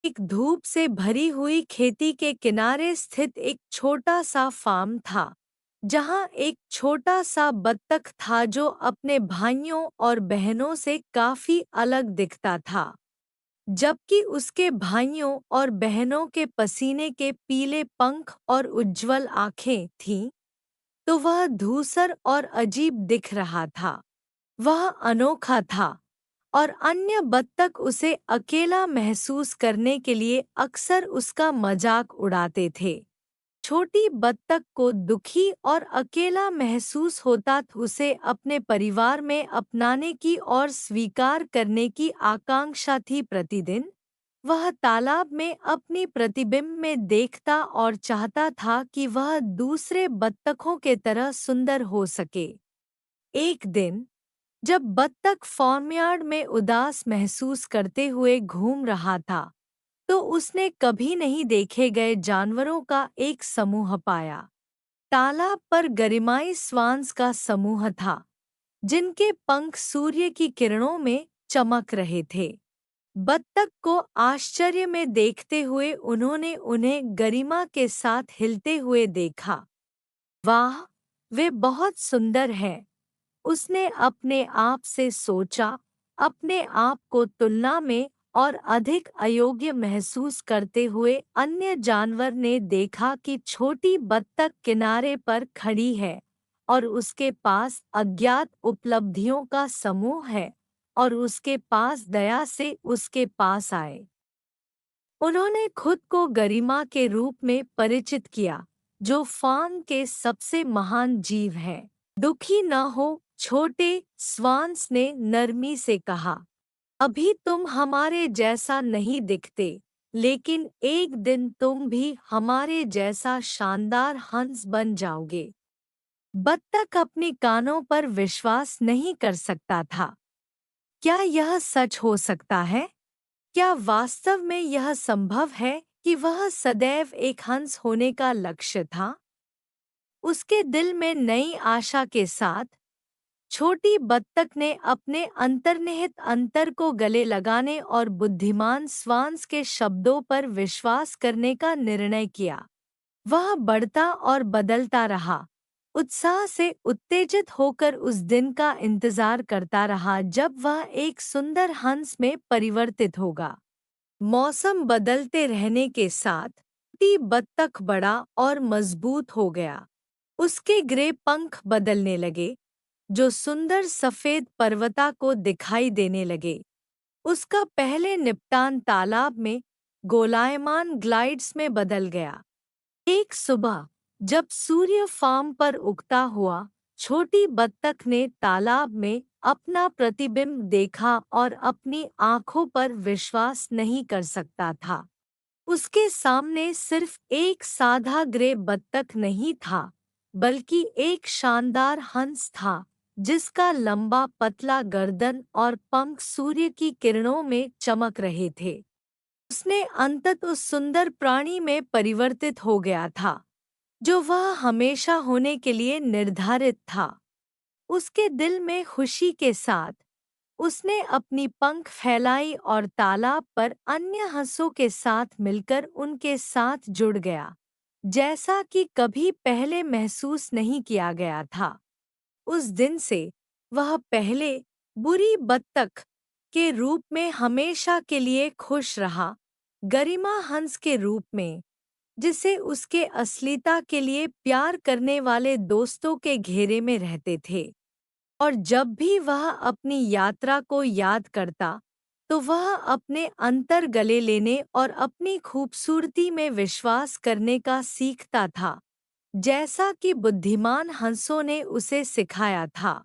एक धूप से भरी हुई खेती के किनारे स्थित एक छोटा सा फार्म था, जहां एक छोटा सा बत्तख था जो अपने भाइयों और बहनों से काफी अलग दिखता था। जबकि उसके भाइयों और बहनों के पसीने के पीले पंख और उज्ज्वल आंखें थीं, तो वह धूसर और अजीब दिख रहा था। वह अनोखा था और अन्य बत्तख उसे अकेला महसूस करने के लिए अक्सर उसका मजाक उड़ाते थे। छोटी बत्तख को दुखी और अकेला महसूस होता तो उसे अपने परिवार में अपनाने की और स्वीकार करने की आकांक्षा थी। प्रतिदिन वह तालाब में अपनी प्रतिबिंब में देखता और चाहता था कि वह दूसरे बत्तखों के तरह सुंदर हो सके। एक दिन जब बत्तख फार्मयार्ड में उदास महसूस करते हुए घूम रहा था, तो उसने कभी नहीं देखे गए जानवरों का एक समूह पाया। तालाब पर गरिमाई स्वान्स का समूह था, जिनके पंख सूर्य की किरणों में चमक रहे थे। बत्तख को आश्चर्य में देखते हुए उन्होंने उन्हें गरिमा के साथ हिलते हुए देखा। वाह, वे बहुत सुंदर हैं, उसने अपने आप से सोचा। अपने आप को तुलना में और अधिक अयोग्य महसूस करते हुए अन्य जानवर ने देखा कि छोटी बत्तख किनारे पर खड़ी है और उसके पास अज्ञात उपलब्धियों का समूह है और उसके पास दया से उसके पास आए। उन्होंने खुद को गरिमा के रूप में परिचित किया, जो फार्म के सबसे महान जीव हैं। दुखी न हो, छोटे स्वान्स ने नरमी से कहा। अभी तुम हमारे जैसा नहीं दिखते, लेकिन एक दिन तुम भी हमारे जैसा शानदार हंस बन जाओगे। बत्तख अपने कानों पर विश्वास नहीं कर सकता था। क्या यह सच हो सकता है? क्या वास्तव में यह संभव है कि वह सदैव एक हंस होने का लक्ष्य था? उसके दिल में नई आशा के साथ छोटी बत्तख ने अपने अंतर्निहित अंतर को गले लगाने और बुद्धिमान स्वान्स के शब्दों पर विश्वास करने का निर्णय किया। वह बढ़ता और बदलता रहा, उत्साह से उत्तेजित होकर उस दिन का इंतजार करता रहा जब वह एक सुंदर हंस में परिवर्तित होगा। मौसम बदलते रहने के साथ छोटी बत्तख बड़ा और मजबूत हो गया। उसके ग्रे पंख बदलने लगे, जो सुंदर सफेद पर्वता को दिखाई देने लगे। उसका पहले निपटान तालाब में गोलायमान ग्लाइड्स में बदल गया। एक सुबह जब सूर्य फार्म पर उगता हुआ, छोटी बत्तख ने तालाब में अपना प्रतिबिंब देखा और अपनी आंखों पर विश्वास नहीं कर सकता था। उसके सामने सिर्फ एक सादा ग्रे बत्तख नहीं था, बल्कि एक शानदार हंस था, जिसका लंबा पतला गर्दन और पंख सूर्य की किरणों में चमक रहे थे। उसने अंततः उस सुंदर प्राणी में परिवर्तित हो गया था, जो वह हमेशा होने के लिए निर्धारित था। उसके दिल में खुशी के साथ उसने अपनी पंख फैलाई और तालाब पर अन्य हंसों के साथ मिलकर उनके साथ जुड़ गया, जैसा कि कभी पहले महसूस नहीं किया गया था। उस दिन से वह पहले बुरी बत्तख के रूप में हमेशा के लिए खुश रहा, गरिमा हंस के रूप में, जिसे उसके असलियता के लिए प्यार करने वाले दोस्तों के घेरे में रहते थे। और जब भी वह अपनी यात्रा को याद करता, तो वह अपने अंतर गले लेने और अपनी खूबसूरती में विश्वास करने का सीखता था, जैसा कि बुद्धिमान हंसों ने उसे सिखाया था।